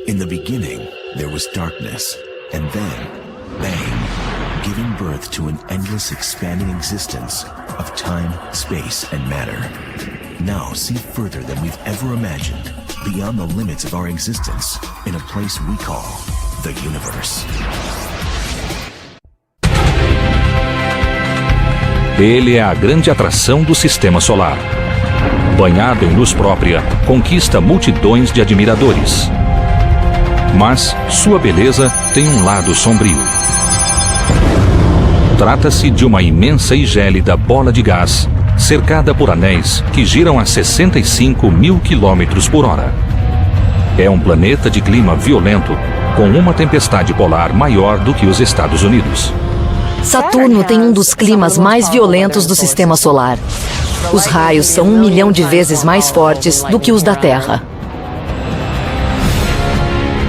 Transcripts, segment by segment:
In the beginning, there was darkness, and then, bang, giving birth to an endless expanding existence of time, space, and matter. Now see further than we've ever imagined, beyond the limits of our existence, in a place we call the universe. Ele é a grande atração do Sistema Solar. Banhado em luz própria, conquista multidões de admiradores. Mas sua beleza tem um lado sombrio. Trata-se de uma imensa e gélida bola de gás, cercada por anéis que giram a 65 mil quilômetros por hora. É um planeta de clima violento, com uma tempestade polar maior do que os Estados Unidos. Saturno tem um dos climas mais violentos do Sistema Solar. Os raios são 1 milhão de vezes mais fortes do que os da Terra.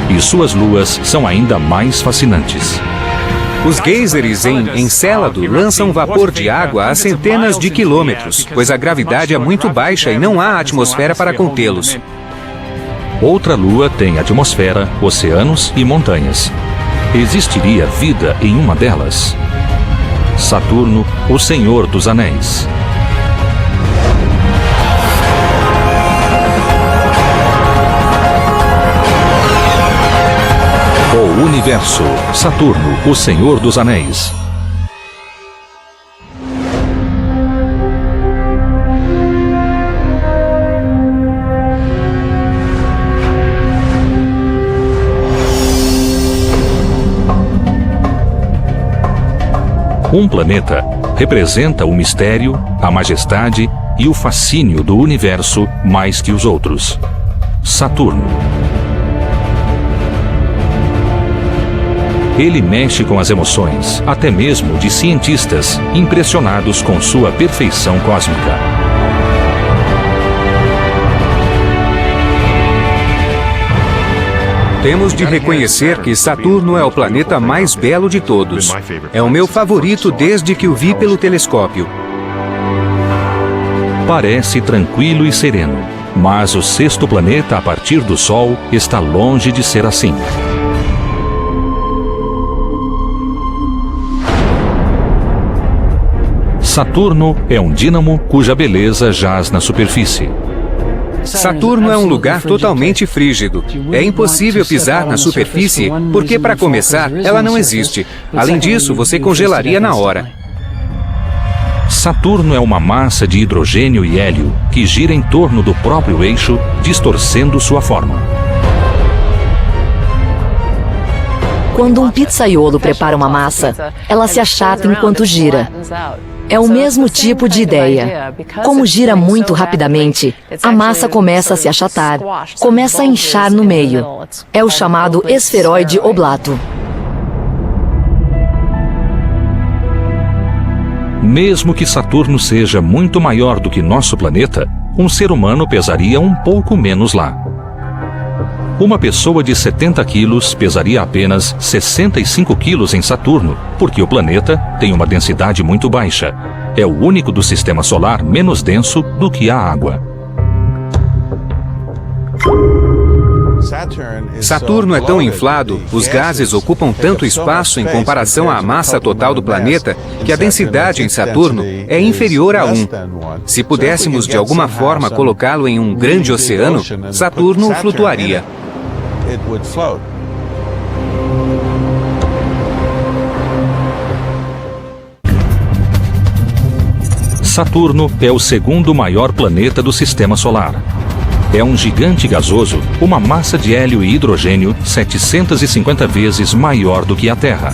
E suas luas são ainda mais fascinantes. Os geysers em Encélado lançam vapor de água a centenas de quilômetros, pois a gravidade é muito baixa e não há atmosfera para contê-los. Outra lua tem atmosfera, oceanos e montanhas. Existiria vida em uma delas? Saturno, o Senhor dos Anéis. O Universo, Saturno, o Senhor dos Anéis. Um planeta representa o mistério, a majestade e o fascínio do universo mais que os outros. Saturno. Ele mexe com as emoções, até mesmo de cientistas impressionados com sua perfeição cósmica. Temos de reconhecer que Saturno é o planeta mais belo de todos. É o meu favorito desde que o vi pelo telescópio. Parece tranquilo e sereno, mas o sexto planeta a partir do Sol está longe de ser assim. Saturno é um dínamo cuja beleza jaz na superfície. Saturno é um lugar totalmente frígido. É impossível pisar na superfície porque, para começar, ela não existe. Além disso, você congelaria na hora. Saturno é uma massa de hidrogênio e hélio que gira em torno do próprio eixo, distorcendo sua forma. Quando um pizzaiolo prepara uma massa, ela se achata enquanto gira. É o mesmo tipo de ideia. Como gira muito rapidamente, a massa começa a se achatar, começa a inchar no meio. É o chamado esferoide oblato. Mesmo que Saturno seja muito maior do que nosso planeta, um ser humano pesaria um pouco menos lá. Uma pessoa de 70 quilos pesaria apenas 65 quilos em Saturno, porque o planeta tem uma densidade muito baixa. É o único do Sistema Solar menos denso do que a água. Saturno é tão inflado, os gases ocupam tanto espaço em comparação à massa total do planeta, que a densidade em Saturno é inferior a 1. Se pudéssemos de alguma forma colocá-lo em um grande oceano, Saturno flutuaria. Saturno é o segundo maior planeta do Sistema Solar. É um gigante gasoso, uma massa de hélio e hidrogênio 750 vezes maior do que a Terra.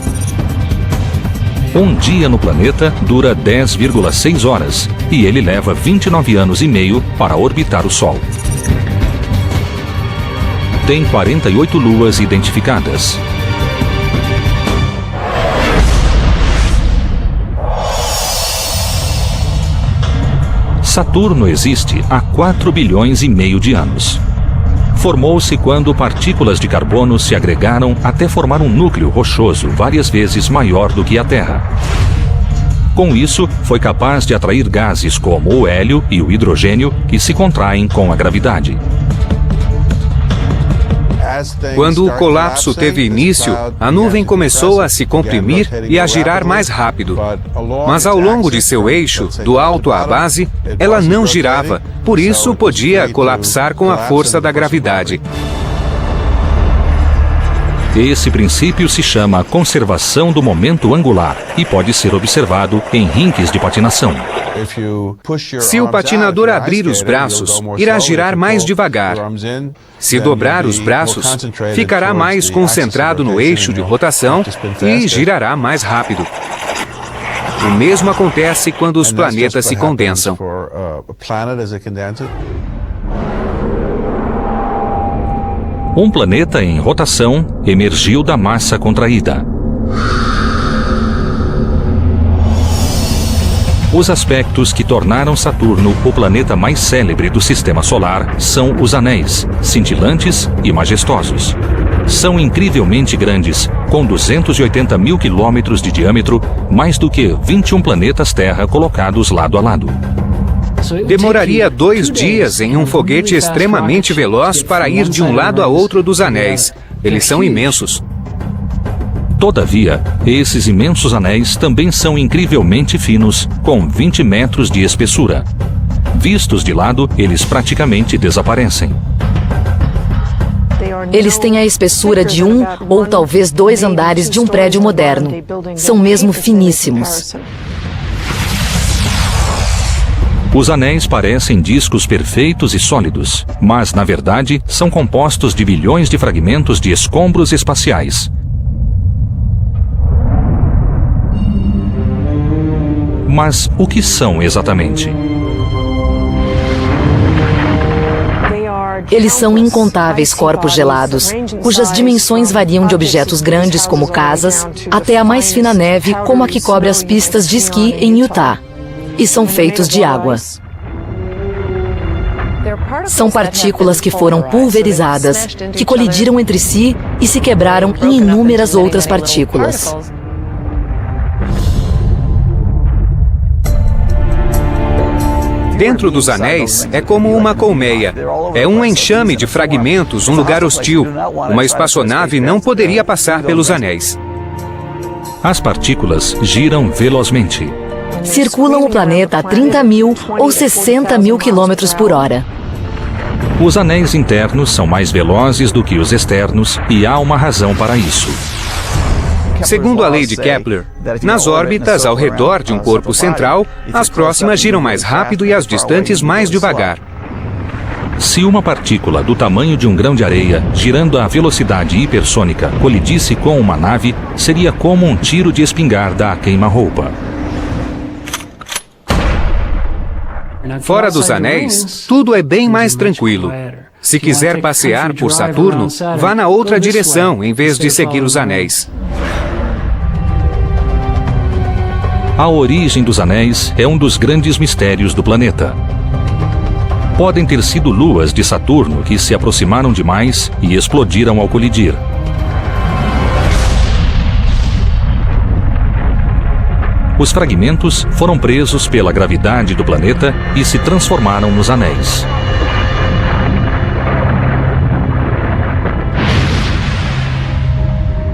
Um dia no planeta dura 10,6 horas e ele leva 29 anos e meio para orbitar o Sol. Tem 48 luas identificadas. Saturno existe há 4 bilhões e meio de anos. Formou-se quando partículas de carbono se agregaram até formar um núcleo rochoso várias vezes maior do que a Terra. Com isso, foi capaz de atrair gases como o hélio e o hidrogênio que se contraem com a gravidade. Quando o colapso teve início, a nuvem começou a se comprimir e a girar mais rápido. Mas ao longo de seu eixo, do alto à base, ela não girava, por isso podia colapsar com a força da gravidade. Esse princípio se chama conservação do momento angular e pode ser observado em rinques de patinação. Se o patinador abrir os braços, irá girar mais devagar. Se dobrar os braços, ficará mais concentrado no eixo de rotação e girará mais rápido. O mesmo acontece quando os planetas se condensam. Um planeta em rotação emergiu da massa contraída. Os aspectos que tornaram Saturno o planeta mais célebre do Sistema Solar são os anéis, cintilantes e majestosos. São incrivelmente grandes, com 280 mil quilômetros de diâmetro, mais do que 21 planetas Terra colocados lado a lado. Demoraria 2 dias em um foguete extremamente veloz para ir de um lado a outro dos anéis. Eles são imensos. Todavia, esses imensos anéis também são incrivelmente finos, com 20 metros de espessura. Vistos de lado, eles praticamente desaparecem. Eles têm a espessura de 1 ou talvez 2 andares de um prédio moderno. São mesmo finíssimos. Os anéis parecem discos perfeitos e sólidos, mas, na verdade, são compostos de bilhões de fragmentos de escombros espaciais. Mas o que são exatamente? Eles são incontáveis corpos gelados, cujas dimensões variam de objetos grandes como casas, até a mais fina neve como a que cobre as pistas de esqui em Utah. E são feitos de água. São partículas que foram pulverizadas, que colidiram entre si e se quebraram em inúmeras outras partículas. Dentro dos anéis é como uma colmeia. É um enxame de fragmentos, um lugar hostil. Uma espaçonave não poderia passar pelos anéis. As partículas giram velozmente. Circulam o planeta a 30 mil ou 60 mil quilômetros por hora. Os anéis internos são mais velozes do que os externos e há uma razão para isso. Segundo a lei de Kepler, nas órbitas ao redor de um corpo central, as próximas giram mais rápido e as distantes mais devagar. Se uma partícula do tamanho de um grão de areia, girando a velocidade hipersônica, colidisse com uma nave, seria como um tiro de espingarda a queima-roupa. Fora dos anéis, tudo é bem mais tranquilo. Se quiser passear por Saturno, vá na outra direção em vez de seguir os anéis. A origem dos anéis é um dos grandes mistérios do planeta. Podem ter sido luas de Saturno que se aproximaram demais e explodiram ao colidir. Os fragmentos foram presos pela gravidade do planeta e se transformaram nos anéis.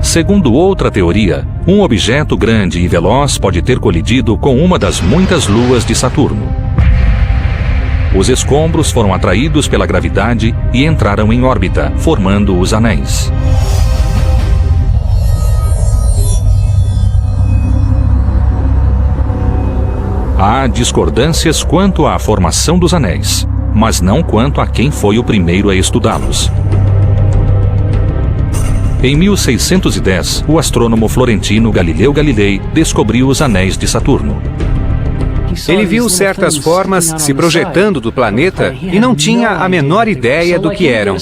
Segundo outra teoria, um objeto grande e veloz pode ter colidido com uma das muitas luas de Saturno. Os escombros foram atraídos pela gravidade e entraram em órbita, formando os anéis. Há discordâncias quanto à formação dos anéis, mas não quanto a quem foi o primeiro a estudá-los. Em 1610, o astrônomo florentino Galileu Galilei descobriu os anéis de Saturno. Ele viu certas formas se projetando do planeta e não tinha a menor ideia do que eram.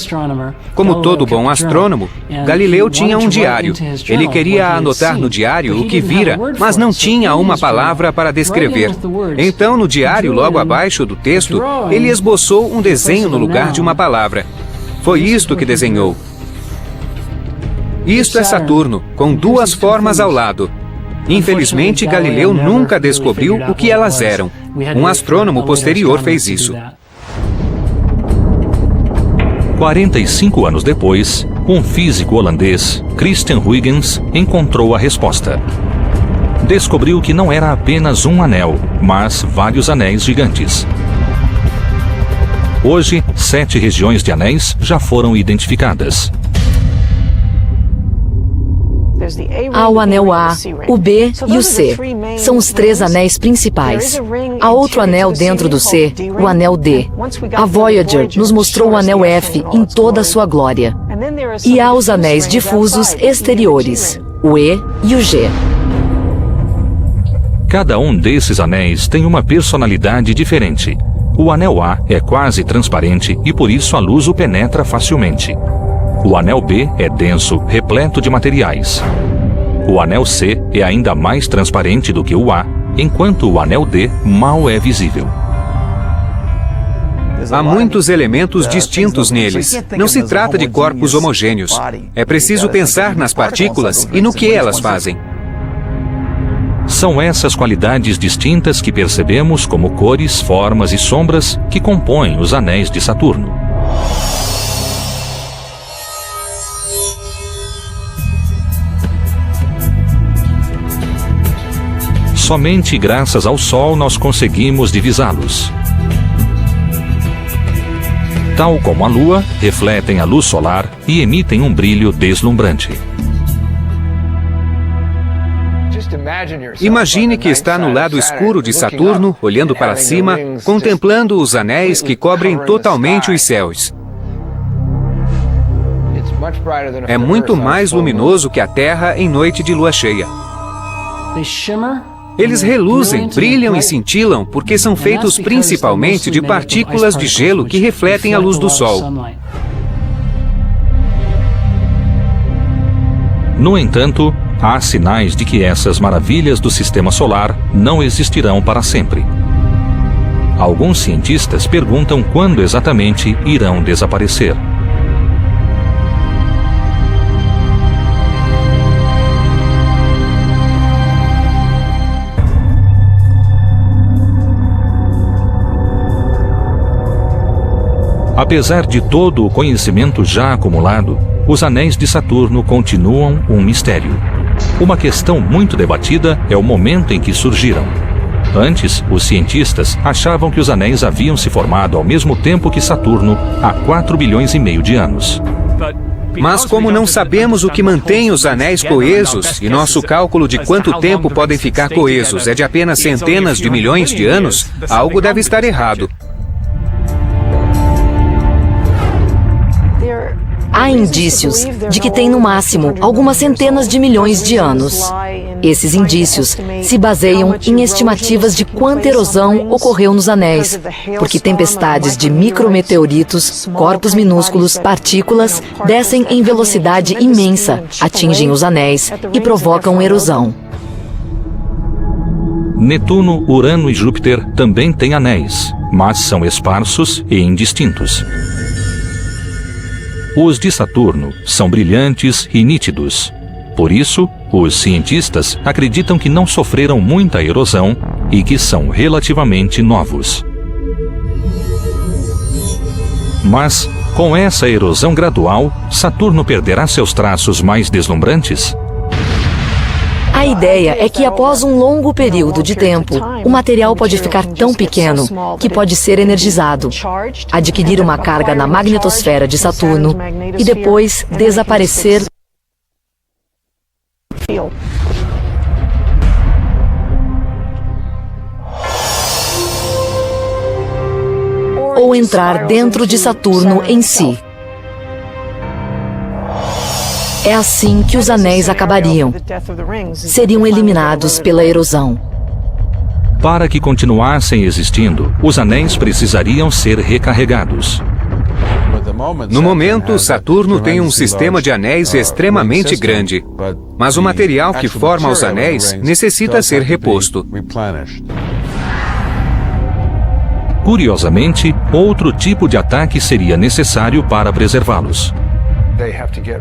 Como todo bom astrônomo, Galileu tinha um diário. Ele queria anotar no diário o que vira, mas não tinha uma palavra para descrever. Então, no diário, logo abaixo do texto, ele esboçou um desenho no lugar de uma palavra. Foi isto que desenhou. Isto é Saturno, com 2 formas ao lado. Infelizmente, Galileu nunca descobriu o que elas eram. Um astrônomo posterior fez isso. 45 anos depois, Um físico holandês, Christian Huygens, encontrou a resposta. Descobriu que não era apenas um anel, mas vários anéis gigantes. Hoje, 7 regiões de anéis já foram identificadas. Há o anel A, o B e o C. São os 3 anéis principais. Há outro anel dentro do C, o anel D. A Voyager nos mostrou o anel F em toda a sua glória. E há os anéis difusos exteriores, o E e o G. Cada um desses anéis tem uma personalidade diferente. O anel A é quase transparente e por isso a luz o penetra facilmente. O anel B é denso, repleto de materiais. O anel C é ainda mais transparente do que o A, enquanto o anel D mal é visível. Há muitos elementos distintos neles. Não se trata de corpos homogêneos. É preciso pensar nas partículas e no que elas fazem. São essas qualidades distintas que percebemos como cores, formas e sombras que compõem os anéis de Saturno. Somente graças ao Sol nós conseguimos divisá-los. Tal como a Lua, refletem a luz solar e emitem um brilho deslumbrante. Imagine que está no lado escuro de Saturno, olhando para cima, contemplando os anéis que cobrem totalmente os céus. É muito mais luminoso que a Terra em noite de lua cheia. Eles reluzem, brilham e cintilam porque são feitos principalmente de partículas de gelo que refletem a luz do Sol. No entanto, há sinais de que essas maravilhas do Sistema Solar não existirão para sempre. Alguns cientistas perguntam quando exatamente irão desaparecer. Apesar de todo o conhecimento já acumulado, os anéis de Saturno continuam um mistério. Uma questão muito debatida é o momento em que surgiram. Antes, os cientistas achavam que os anéis haviam se formado ao mesmo tempo que Saturno há 4,5 bilhões de anos. Mas como não sabemos o que mantém os anéis coesos, e nosso cálculo de quanto tempo podem ficar coesos é de apenas centenas de milhões de anos, algo deve estar errado. Há indícios de que tem no máximo algumas centenas de milhões de anos. Esses indícios se baseiam em estimativas de quanta erosão ocorreu nos anéis, porque tempestades de micrometeoritos, corpos minúsculos, partículas, descem em velocidade imensa, atingem os anéis e provocam erosão. Netuno, Urano e Júpiter também têm anéis, mas são esparsos e indistintos. Os de Saturno são brilhantes e nítidos. Por isso, os cientistas acreditam que não sofreram muita erosão e que são relativamente novos. Mas, com essa erosão gradual, Saturno perderá seus traços mais deslumbrantes? A ideia é que após um longo período de tempo, o material pode ficar tão pequeno que pode ser energizado, adquirir uma carga na magnetosfera de Saturno e depois desaparecer ou entrar dentro de Saturno em si. É assim que os anéis acabariam. Seriam eliminados pela erosão. Para que continuassem existindo, os anéis precisariam ser recarregados. No momento, Saturno tem um sistema de anéis extremamente grande, mas o material que forma os anéis necessita ser reposto. Curiosamente, outro tipo de ataque seria necessário para preservá-los.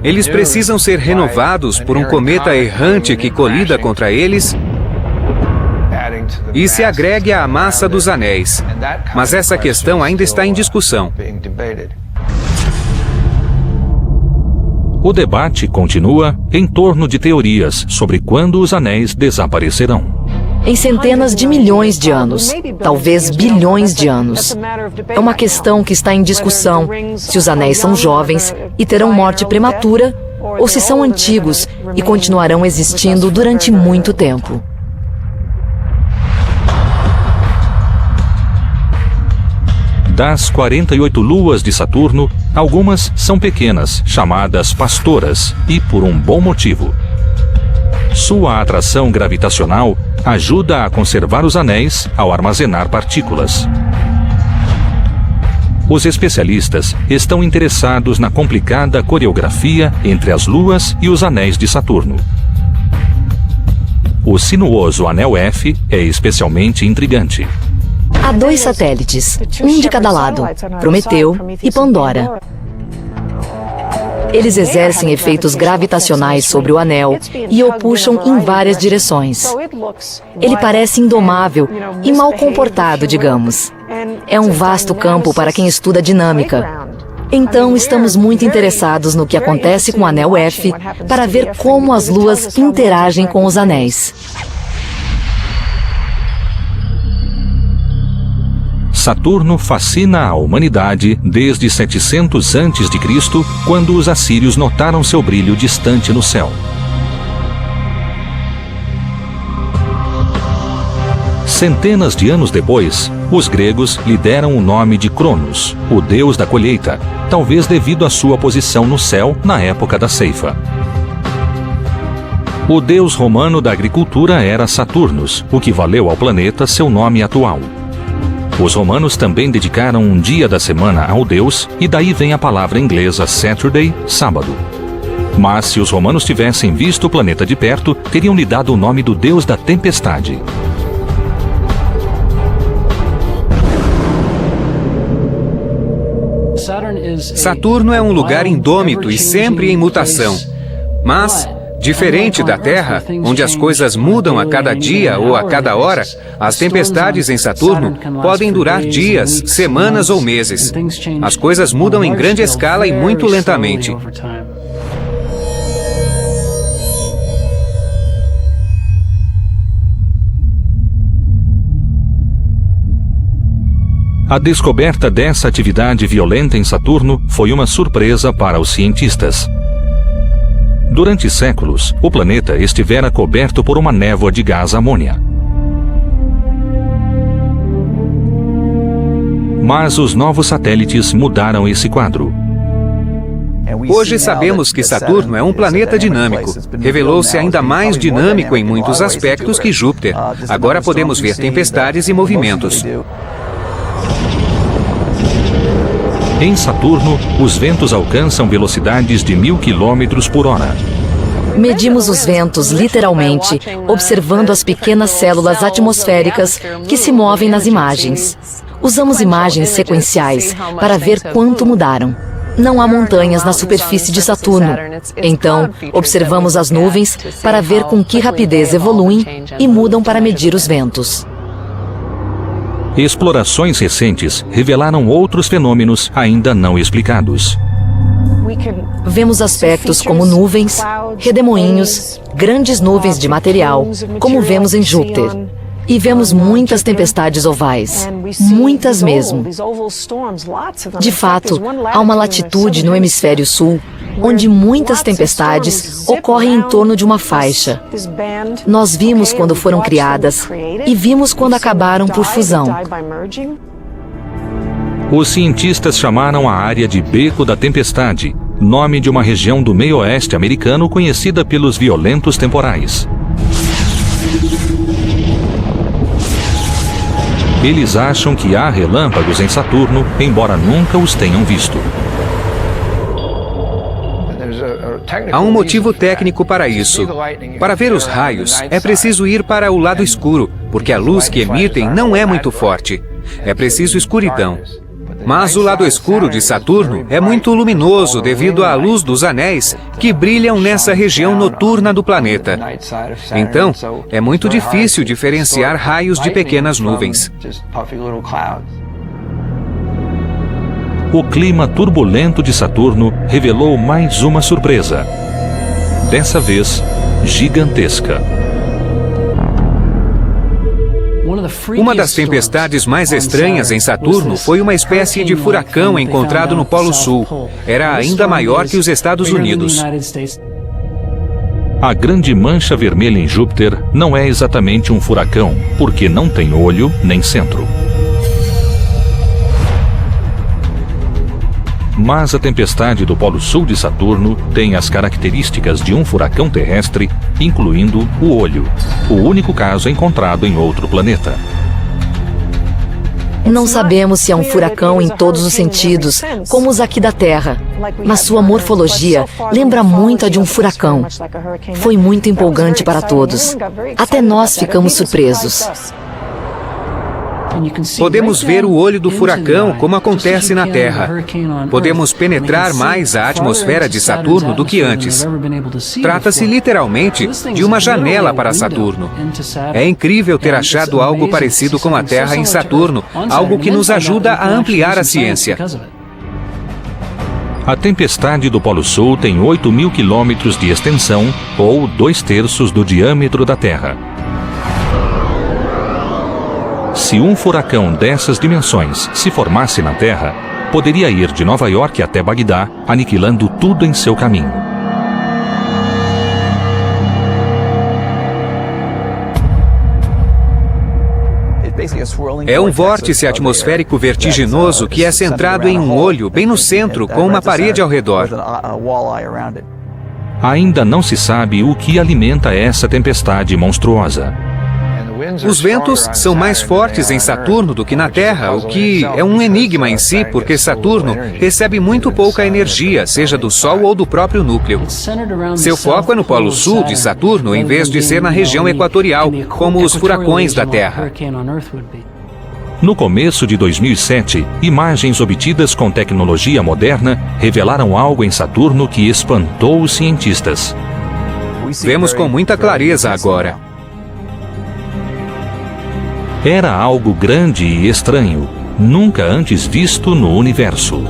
Eles precisam ser renovados por um cometa errante que colida contra eles e se agregue à massa dos anéis. Mas essa questão ainda está em discussão. O debate continua em torno de teorias sobre quando os anéis desaparecerão. Em centenas de milhões de anos, talvez bilhões de anos. É uma questão que está em discussão se os anéis são jovens e terão morte prematura ou se são antigos e continuarão existindo durante muito tempo. Das 48 luas de Saturno, algumas são pequenas, chamadas pastoras, e por um bom motivo. Sua atração gravitacional ajuda a conservar os anéis ao armazenar partículas. Os especialistas estão interessados na complicada coreografia entre as luas e os anéis de Saturno. O sinuoso anel F é especialmente intrigante. Há 2 satélites, um de cada lado, Prometeu e Pandora. Eles exercem efeitos gravitacionais sobre o anel e o puxam em várias direções. Ele parece indomável e mal comportado, digamos. É um vasto campo para quem estuda dinâmica. Então, estamos muito interessados no que acontece com o anel F para ver como as luas interagem com os anéis. Saturno fascina a humanidade desde 700 a.C., quando os assírios notaram seu brilho distante no céu. Centenas de anos depois, os gregos lhe deram o nome de Cronos, o deus da colheita, talvez devido à sua posição no céu na época da ceifa. O deus romano da agricultura era Saturnus, o que valeu ao planeta seu nome atual. Os romanos também dedicaram um dia da semana ao deus, e daí vem a palavra inglesa Saturday, sábado. Mas se os romanos tivessem visto o planeta de perto, teriam lhe dado o nome do deus da tempestade. Saturno é um lugar indômito e sempre em mutação. Mas, diferente da Terra, onde as coisas mudam a cada dia ou a cada hora, as tempestades em Saturno podem durar dias, semanas ou meses. As coisas mudam em grande escala e muito lentamente. A descoberta dessa atividade violenta em Saturno foi uma surpresa para os cientistas. Durante séculos, o planeta estivera coberto por uma névoa de gás amônia. Mas os novos satélites mudaram esse quadro. Hoje sabemos que Saturno é um planeta dinâmico. Revelou-se ainda mais dinâmico em muitos aspectos que Júpiter. Agora podemos ver tempestades e movimentos. Em Saturno, os ventos alcançam velocidades de 1000 km por hora. Medimos os ventos literalmente, observando as pequenas células atmosféricas que se movem nas imagens. Usamos imagens sequenciais para ver quanto mudaram. Não há montanhas na superfície de Saturno. Então, observamos as nuvens para ver com que rapidez evoluem e mudam para medir os ventos. Explorações recentes revelaram outros fenômenos ainda não explicados. Vemos aspectos como nuvens, redemoinhos, grandes nuvens de material, como vemos em Júpiter. E vemos muitas tempestades ovais, muitas mesmo. De fato, há uma latitude no hemisfério sul, onde muitas tempestades ocorrem em torno de uma faixa. Nós vimos quando foram criadas e vimos quando acabaram por fusão. Os cientistas chamaram a área de Beco da Tempestade, nome de uma região do meio-oeste americano conhecida pelos violentos temporais. Eles acham que há relâmpagos em Saturno, embora nunca os tenham visto. Há um motivo técnico para isso. Para ver os raios, é preciso ir para o lado escuro, porque a luz que emitem não é muito forte. É preciso escuridão. Mas o lado escuro de Saturno é muito luminoso devido à luz dos anéis que brilham nessa região noturna do planeta. Então, é muito difícil diferenciar raios de pequenas nuvens. o clima turbulento de Saturno revelou mais uma surpresa. Dessa vez, gigantesca. Uma das tempestades mais estranhas em Saturno foi uma espécie de furacão encontrado no Polo Sul. Era ainda maior que os Estados Unidos. A grande mancha vermelha em Júpiter não é exatamente um furacão, porque não tem olho nem centro. Mas a tempestade do Polo Sul de Saturno tem as características de um furacão terrestre, incluindo o olho, o único caso encontrado em outro planeta. Não sabemos se é um furacão em todos os sentidos, como os aqui da Terra, mas sua morfologia lembra muito a de um furacão. Foi muito empolgante para todos. Até nós ficamos surpresos. Podemos ver o olho do furacão como acontece na Terra. Podemos penetrar mais a atmosfera de Saturno do que antes. Trata-se literalmente de uma janela para Saturno. É incrível ter achado algo parecido com a Terra em Saturno, algo que nos ajuda a ampliar a ciência. A tempestade do Polo Sul tem 8.000 quilômetros de extensão, ou 2/3 do diâmetro da Terra. Se um furacão dessas dimensões se formasse na Terra, poderia ir de Nova York até Bagdá, aniquilando tudo em seu caminho. É um vórtice atmosférico vertiginoso que é centrado em um olho bem no centro, com uma parede ao redor. Ainda não se sabe o que alimenta essa tempestade monstruosa. Os ventos são mais fortes em Saturno do que na Terra, o que é um enigma em si, porque Saturno recebe muito pouca energia, seja do Sol ou do próprio núcleo. Seu foco é no Polo Sul de Saturno, em vez de ser na região equatorial, como os furacões da Terra. No começo de 2007, imagens obtidas com tecnologia moderna revelaram algo em Saturno que espantou os cientistas. Vemos com muita clareza agora. Era algo grande e estranho, nunca antes visto no universo.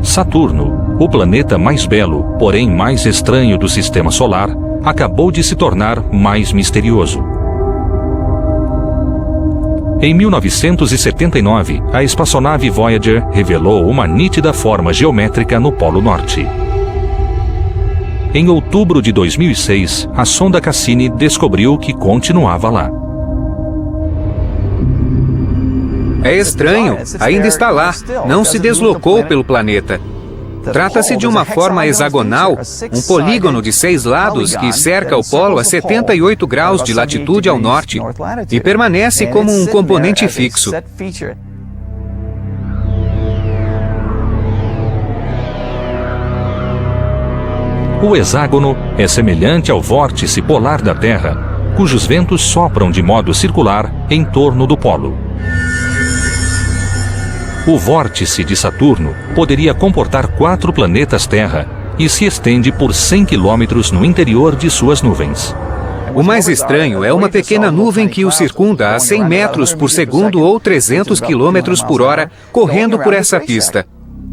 Saturno, o planeta mais belo, porém mais estranho do Sistema Solar, acabou de se tornar mais misterioso. Em 1979, a espaçonave Voyager revelou uma nítida forma geométrica no Polo Norte. Em outubro de 2006, a sonda Cassini descobriu que continuava lá. É estranho, ainda está lá, não se deslocou pelo planeta. Trata-se de uma forma hexagonal, um polígono de 6 lados que cerca o polo a 78 graus de latitude ao norte e permanece como um componente fixo. O hexágono é semelhante ao vórtice polar da Terra, cujos ventos sopram de modo circular em torno do polo. O vórtice de Saturno poderia comportar 4 planetas Terra e se estende por 100 quilômetros no interior de suas nuvens. O mais estranho é uma pequena nuvem que o circunda a 100 metros por segundo ou 300 quilômetros por hora, correndo por essa pista.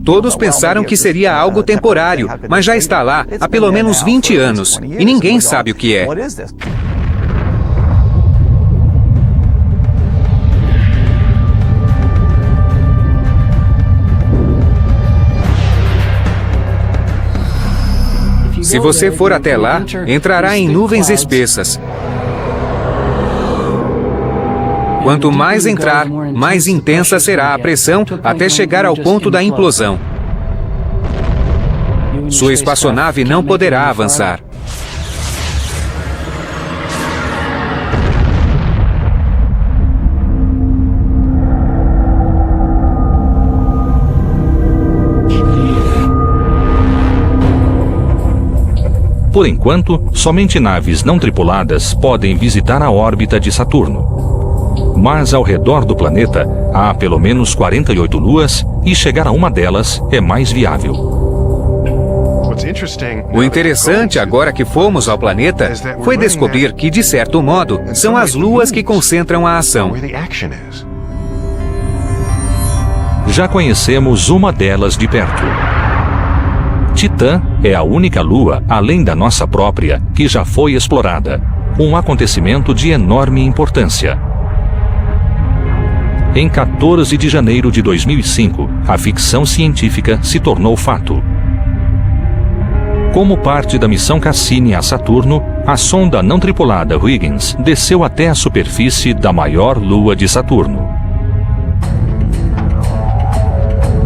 Todos pensaram que seria algo temporário, mas já está lá há pelo menos 20 anos e ninguém sabe o que é. Se você for até lá, entrará em nuvens espessas. Quanto mais entrar, mais intensa será a pressão até chegar ao ponto da implosão. Sua espaçonave não poderá avançar. Por enquanto, somente naves não tripuladas podem visitar a órbita de Saturno. Mas ao redor do planeta há pelo menos 48 luas e chegar a uma delas é mais viável. O interessante, agora que fomos ao planeta, foi descobrir que, de certo modo, são as luas que concentram a ação. Já conhecemos uma delas de perto. Titã é a única lua, além da nossa própria, que já foi explorada. Um acontecimento de enorme importância. Em 14 de janeiro de 2005, a ficção científica se tornou fato. Como parte da missão Cassini a Saturno, a sonda não tripulada Huygens desceu até a superfície da maior lua de Saturno.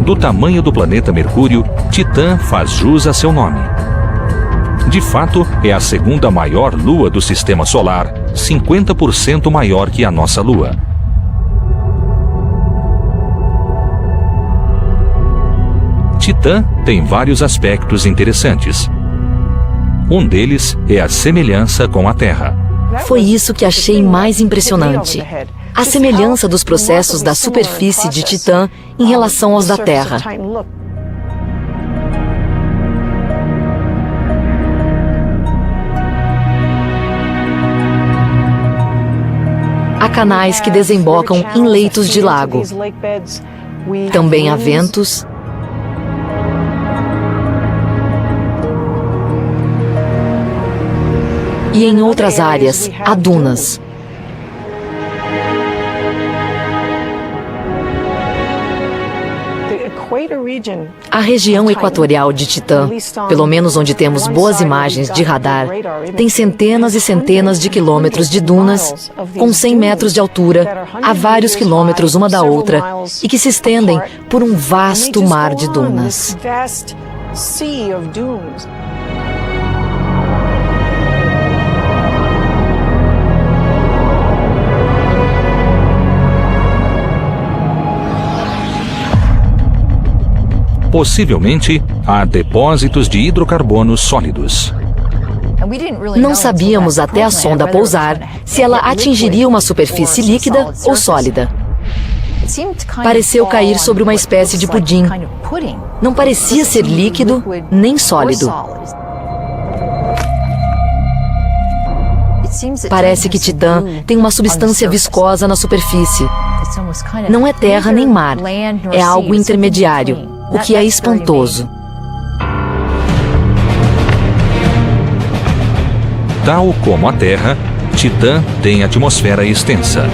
Do tamanho do planeta Mercúrio, Titã faz jus a seu nome. De fato, é a segunda maior lua do Sistema Solar, 50% maior que a nossa Lua. Titã tem vários aspectos interessantes. Um deles é a semelhança com a Terra. Foi isso que achei mais impressionante. A semelhança dos processos da superfície de Titã em relação aos da Terra. Há canais que desembocam em leitos de lago. Também há ventos. E em outras áreas, há dunas. A região equatorial de Titã, pelo menos onde temos boas imagens de radar, tem centenas e centenas de quilômetros de dunas, com 100 metros de altura, a vários quilômetros uma da outra, e que se estendem por um vasto mar de dunas. Possivelmente, há depósitos de hidrocarbonos sólidos. Não sabíamos até a sonda pousar se ela atingiria uma superfície líquida ou sólida. Pareceu cair sobre uma espécie de pudim. Não parecia ser líquido nem sólido. Parece que Titã tem uma substância viscosa na superfície. Não é terra nem mar, é algo intermediário, o que é espantoso. Tal como a Terra, Titã tem atmosfera extensa.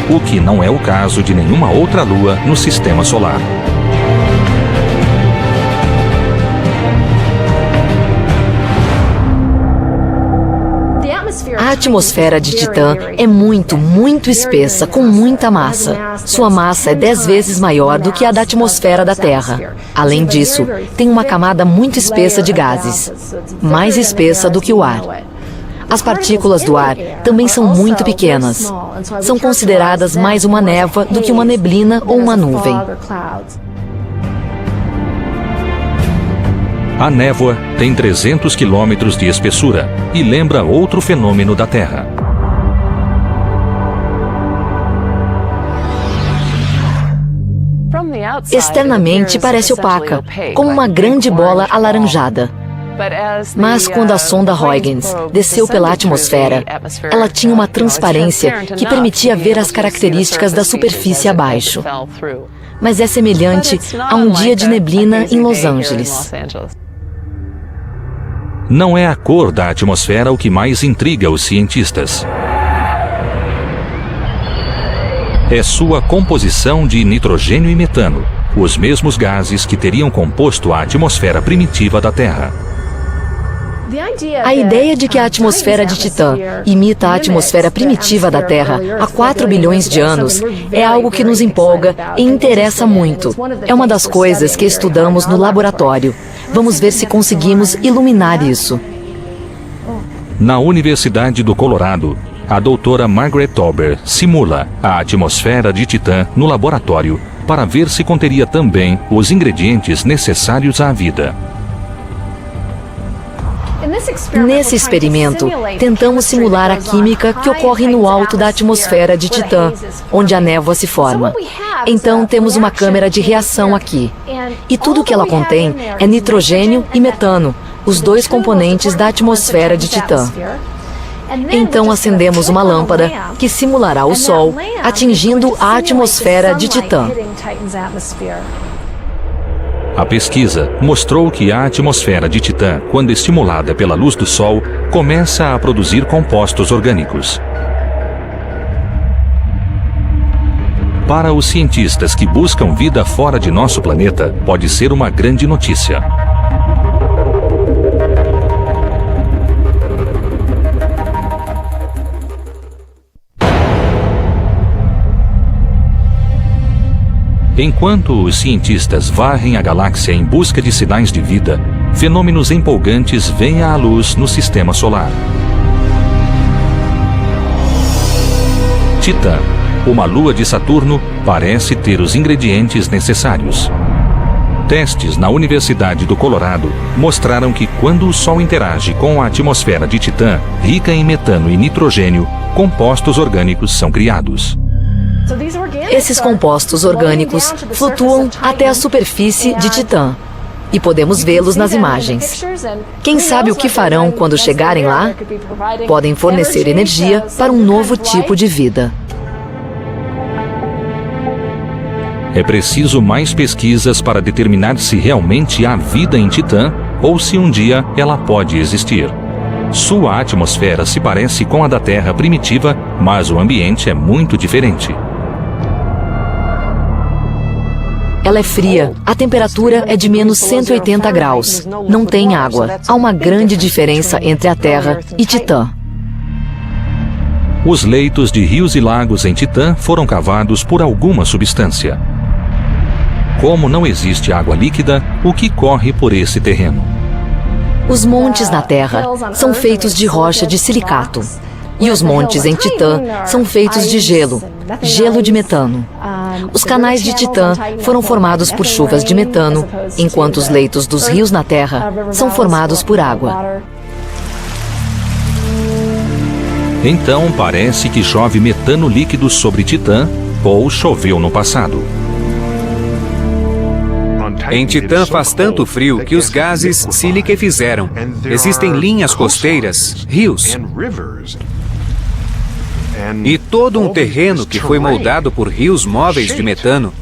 O que não é o caso de nenhuma outra lua no Sistema Solar. A atmosfera de Titã é muito espessa, com muita massa. Sua massa é 10 vezes maior do que a da atmosfera da Terra. Além disso, tem uma camada muito espessa de gases, mais espessa do que o ar. As partículas do ar também são muito pequenas. São consideradas mais uma névoa do que uma neblina ou uma nuvem. A névoa tem 300 quilômetros de espessura e lembra outro fenômeno da Terra. Externamente parece opaca, como uma grande bola alaranjada. Mas quando a sonda Huygens desceu pela atmosfera, ela tinha uma transparência que permitia ver as características da superfície abaixo. Mas é semelhante a um dia de neblina em Los Angeles. Não é a cor da atmosfera o que mais intriga os cientistas. É sua composição de nitrogênio e metano, os mesmos gases que teriam composto a atmosfera primitiva da Terra. A ideia de que a atmosfera de Titã imita a atmosfera primitiva da Terra há 4 bilhões de anos é algo que nos empolga e interessa muito. É uma das coisas que estudamos no laboratório. Vamos ver se conseguimos iluminar isso. Na Universidade do Colorado, a doutora Margaret Tauber simula a atmosfera de Titã no laboratório para ver se conteria também os ingredientes necessários à vida. Nesse experimento, tentamos simular a química que ocorre no alto da atmosfera de Titã, onde a névoa se forma. Então, temos uma câmera de reação aqui. E tudo que ela contém é nitrogênio e metano, os dois componentes da atmosfera de Titã. Então acendemos uma lâmpada que simulará o Sol atingindo a atmosfera de Titã. A pesquisa mostrou que a atmosfera de Titã, quando estimulada pela luz do Sol, começa a produzir compostos orgânicos. Para os cientistas que buscam vida fora de nosso planeta, pode ser uma grande notícia. Enquanto os cientistas varrem a galáxia em busca de sinais de vida, fenômenos empolgantes vêm à luz no sistema solar. Titã, uma lua de Saturno, parece ter os ingredientes necessários. Testes na Universidade do Colorado mostraram que quando o Sol interage com a atmosfera de Titã, rica em metano e nitrogênio, compostos orgânicos são criados. Esses compostos orgânicos flutuam até a superfície de Titã e podemos vê-los nas imagens. Quem sabe o que farão quando chegarem lá? Podem fornecer energia para um novo tipo de vida. É preciso mais pesquisas para determinar se realmente há vida em Titã ou se um dia ela pode existir. Sua atmosfera se parece com a da Terra primitiva, mas o ambiente é muito diferente. Ela é fria, a temperatura é de menos 180 graus. Não tem água. Há uma grande diferença entre a Terra e Titã. Os leitos de rios e lagos em Titã foram cavados por alguma substância. Como não existe água líquida, o que corre por esse terreno? Os montes na Terra são feitos de rocha de silicato. E os montes em Titã são feitos de gelo de metano. Os canais de Titã foram formados por chuvas de metano, enquanto os leitos dos rios na Terra são formados por água. Então parece que chove metano líquido sobre Titã, ou choveu no passado. Em Titã faz tanto frio que os gases se liquefizeram. Existem linhas costeiras, rios e todo um terreno que foi moldado por rios móveis de metano.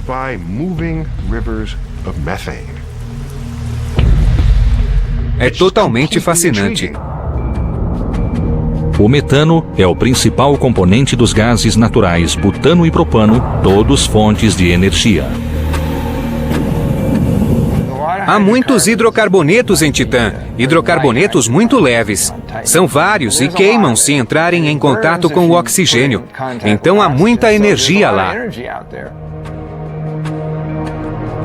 É totalmente fascinante. O metano é o principal componente dos gases naturais butano e propano, todos fontes de energia. Há muitos hidrocarbonetos em Titã, hidrocarbonetos muito leves. São vários e queimam se entrarem em contato com o oxigênio. Então há muita energia lá.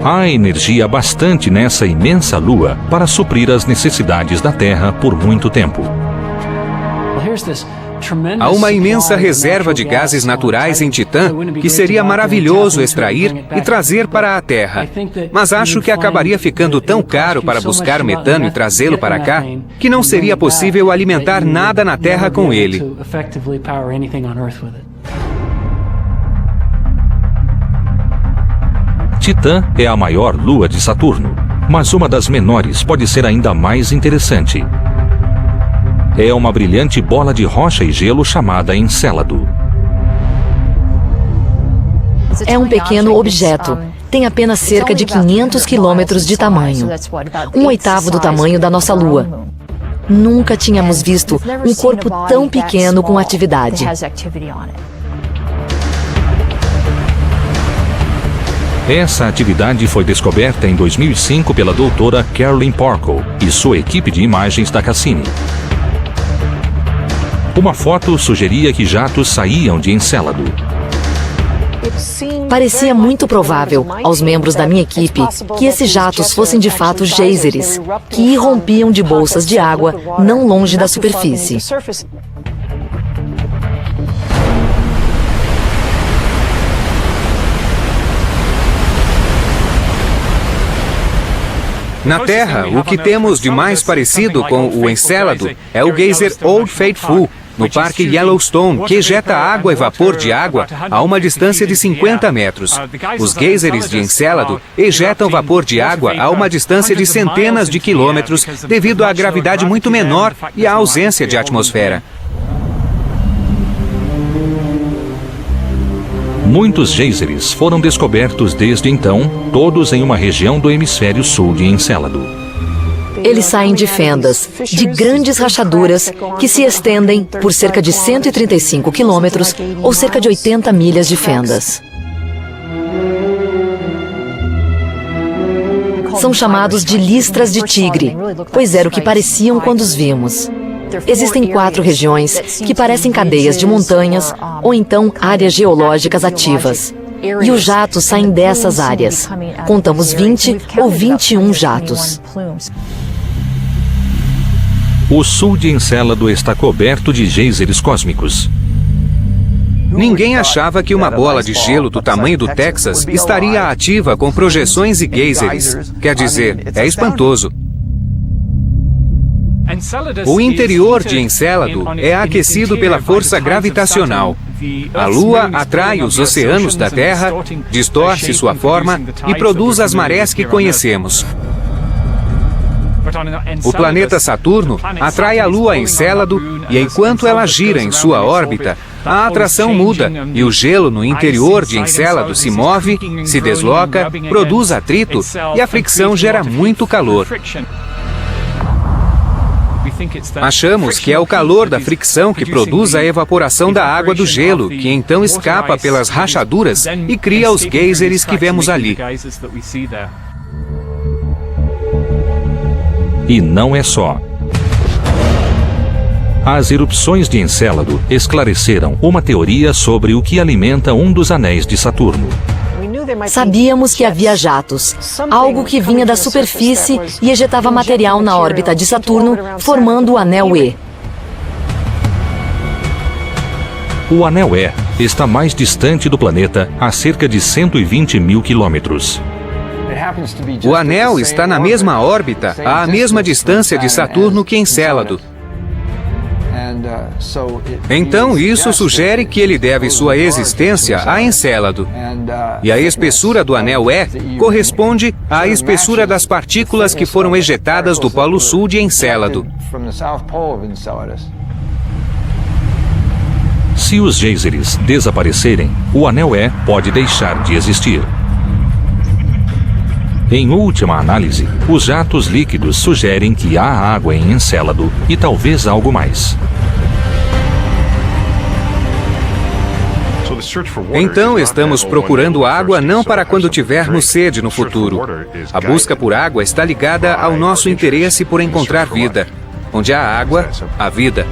Há energia bastante nessa imensa lua para suprir as necessidades da Terra por muito tempo. Há uma imensa reserva de gases naturais em Titã que seria maravilhoso extrair e trazer para a Terra. Mas acho que acabaria ficando tão caro para buscar metano e trazê-lo para cá que não seria possível alimentar nada na Terra com ele. Titã é a maior lua de Saturno, mas uma das menores pode ser ainda mais interessante. É uma brilhante bola de rocha e gelo chamada Encélado. É um pequeno objeto. Tem apenas cerca de 500 quilômetros de tamanho. 1/8 do tamanho da nossa Lua. Nunca tínhamos visto um corpo tão pequeno com atividade. Essa atividade foi descoberta em 2005 pela doutora Caroline Porco e sua equipe de imagens da Cassini. Uma foto sugeria que jatos saíam de Encélado. Parecia muito provável aos membros da minha equipe que esses jatos fossem de fato geysers, que irrompiam de bolsas de água não longe da superfície. Na Terra, o que temos de mais parecido com o Encélado é o geyser Old Faithful, no Parque Yellowstone, que ejeta água e vapor de água a uma distância de 50 metros. Os geysers de Encélado ejetam vapor de água a uma distância de centenas de quilômetros devido à gravidade muito menor e à ausência de atmosfera. Muitos geysers foram descobertos desde então, todos em uma região do hemisfério sul de Encélado. Eles saem de fendas, de grandes rachaduras que se estendem por cerca de 135 quilômetros ou cerca de 80 milhas de fendas. São chamados de listras de tigre, pois era o que pareciam quando os vimos. Existem 4 regiões que parecem cadeias de montanhas ou então áreas geológicas ativas. E os jatos saem dessas áreas. Contamos 20 ou 21 jatos. O sul de Encélado está coberto de geysers cósmicos. Ninguém achava que uma bola de gelo do tamanho do Texas estaria ativa com projeções e geysers. Quer dizer, é espantoso. O interior de Encélado é aquecido pela força gravitacional. A Lua atrai os oceanos da Terra, distorce sua forma e produz as marés que conhecemos. O planeta Saturno atrai a Lua a Encélado e enquanto ela gira em sua órbita, a atração muda e o gelo no interior de Encélado se move, se desloca, produz atrito e a fricção gera muito calor. Achamos que é o calor da fricção que produz a evaporação da água do gelo, que então escapa pelas rachaduras e cria os geysers que vemos ali. E não é só. As erupções de Encélado esclareceram uma teoria sobre o que alimenta um dos anéis de Saturno. Sabíamos que havia jatos, algo que vinha da superfície e ejetava material na órbita de Saturno, formando o anel E. O anel E está mais distante do planeta a cerca de 120 mil quilômetros. O anel está na mesma órbita, à mesma distância de Saturno que Encélado. Então, isso sugere que ele deve sua existência a Encélado. E a espessura do anel E corresponde à espessura das partículas que foram ejetadas do Polo Sul de Encélado. Se os geysers desaparecerem, o anel E pode deixar de existir. Em última análise, os jatos líquidos sugerem que há água em Encélado e talvez algo mais. Então estamos procurando água não para quando tivermos sede no futuro. A busca por água está ligada ao nosso interesse por encontrar vida. Onde há água, há vida.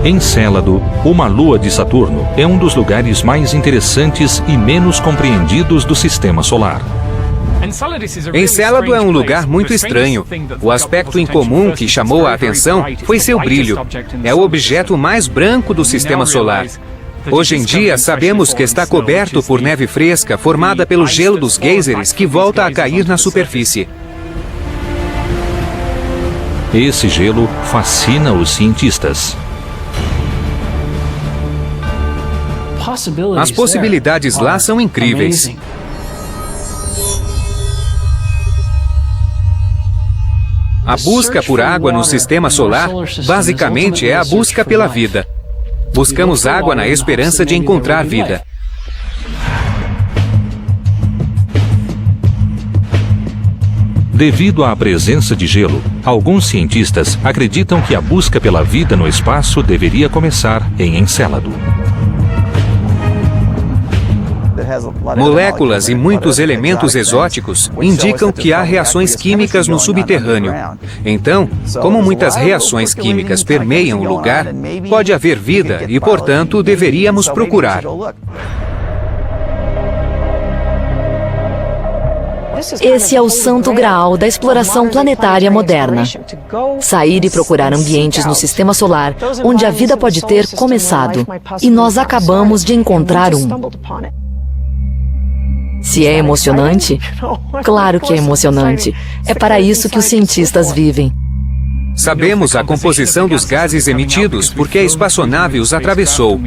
Encélado, uma lua de Saturno, é um dos lugares mais interessantes e menos compreendidos do Sistema Solar. Encélado é um lugar muito estranho. O aspecto incomum que chamou a atenção foi seu brilho. É o objeto mais branco do Sistema Solar. Hoje em dia, sabemos que está coberto por neve fresca formada pelo gelo dos geysers que volta a cair na superfície. Esse gelo fascina os cientistas. As possibilidades lá são incríveis. A busca por água no Sistema Solar, basicamente, é a busca pela vida. Buscamos água na esperança de encontrar vida. Devido à presença de gelo, alguns cientistas acreditam que a busca pela vida no espaço deveria começar em Encélado. Moléculas e muitos elementos exóticos indicam que há reações químicas no subterrâneo. Então, como muitas reações químicas permeiam o lugar, pode haver vida e, portanto, deveríamos procurar. Esse é o santo graal da exploração planetária moderna. Sair e procurar ambientes no sistema solar onde a vida pode ter começado. E nós acabamos de encontrar um. Se é emocionante? Claro que é emocionante. É para isso que os cientistas vivem. Sabemos a composição dos gases emitidos porque a espaçonave os atravessou.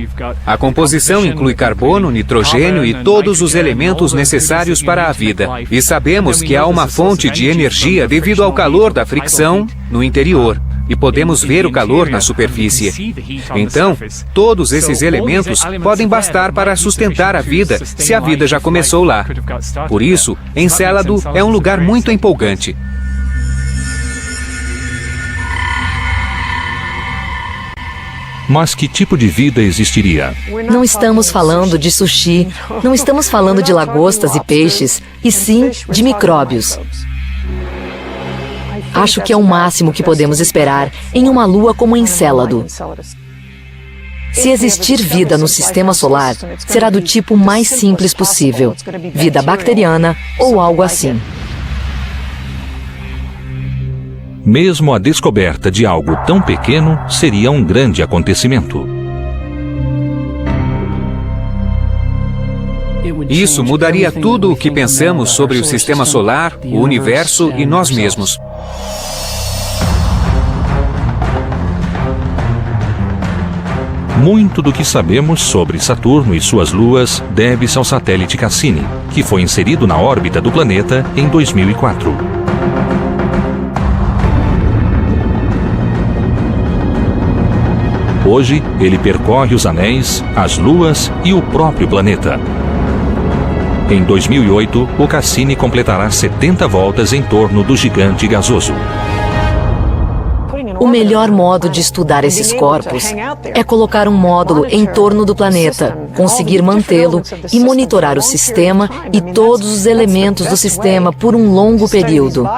A composição inclui carbono, nitrogênio e todos os elementos necessários para a vida. E sabemos que há uma fonte de energia devido ao calor da fricção no interior. E podemos ver o calor na superfície. Então, todos esses elementos podem bastar para sustentar a vida se a vida já começou lá. Por isso, Encélado é um lugar muito empolgante. Mas que tipo de vida existiria? Não estamos falando de sushi, não estamos falando de lagostas e peixes, e sim de micróbios. Acho que é o máximo que podemos esperar em uma lua como Encélado. Se existir vida no sistema solar, será do tipo mais simples possível, vida bacteriana ou algo assim. Mesmo a descoberta de algo tão pequeno seria um grande acontecimento. Isso mudaria tudo o que pensamos sobre o sistema solar, o universo e nós mesmos. Muito do que sabemos sobre Saturno e suas luas deve-se ao satélite Cassini, que foi inserido na órbita do planeta em 2004. Hoje, ele percorre os anéis, as luas e o próprio planeta. Em 2008, o Cassini completará 70 voltas em torno do gigante gasoso. O melhor modo de estudar esses corpos é colocar um módulo em torno do planeta, conseguir mantê-lo e monitorar o sistema e todos os elementos do sistema por um longo período.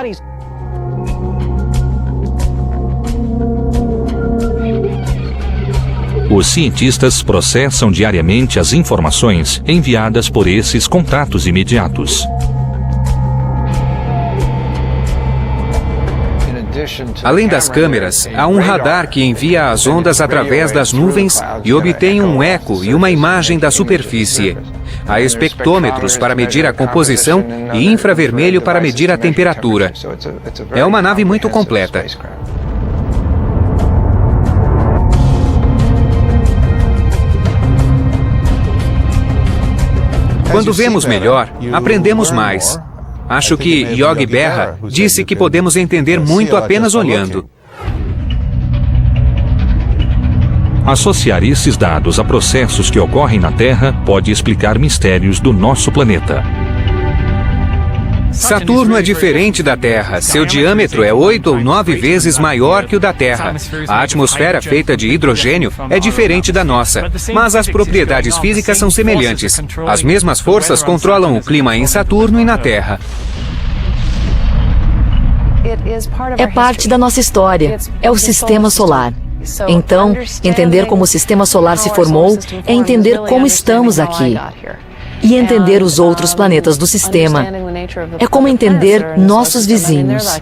Os cientistas processam diariamente as informações enviadas por esses contatos imediatos. Além das câmeras, há um radar que envia as ondas através das nuvens e obtém um eco e uma imagem da superfície. Há espectrômetros para medir a composição e infravermelho para medir a temperatura. É uma nave muito completa. Quando vemos melhor, aprendemos mais. Acho que Yogi Berra disse que podemos entender muito apenas olhando. Associar esses dados a processos que ocorrem na Terra pode explicar mistérios do nosso planeta. Saturno é diferente da Terra. Seu diâmetro é 8 ou 9 vezes maior que o da Terra. A atmosfera feita de hidrogênio é diferente da nossa, mas as propriedades físicas são semelhantes. As mesmas forças controlam o clima em Saturno e na Terra. É parte da nossa história, é o sistema solar. Então, entender como o sistema solar se formou é entender como estamos aqui. E entender os outros planetas do sistema é como entender nossos vizinhos.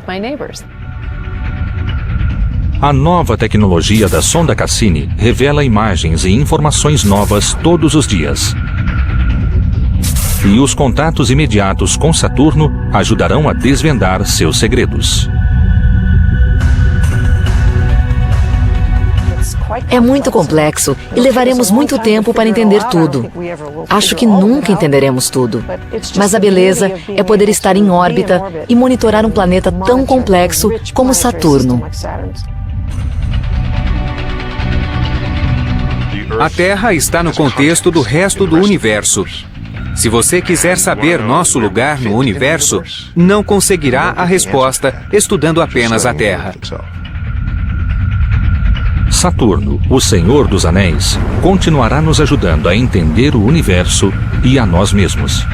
A nova tecnologia da sonda Cassini revela imagens e informações novas todos os dias. E os contatos imediatos com Saturno ajudarão a desvendar seus segredos. É muito complexo e levaremos muito tempo para entender tudo. Acho que nunca entenderemos tudo. Mas a beleza é poder estar em órbita e monitorar um planeta tão complexo como Saturno. A Terra está no contexto do resto do universo. Se você quiser saber nosso lugar no universo, não conseguirá a resposta estudando apenas a Terra. Saturno, o Senhor dos Anéis, continuará nos ajudando a entender o universo e a nós mesmos.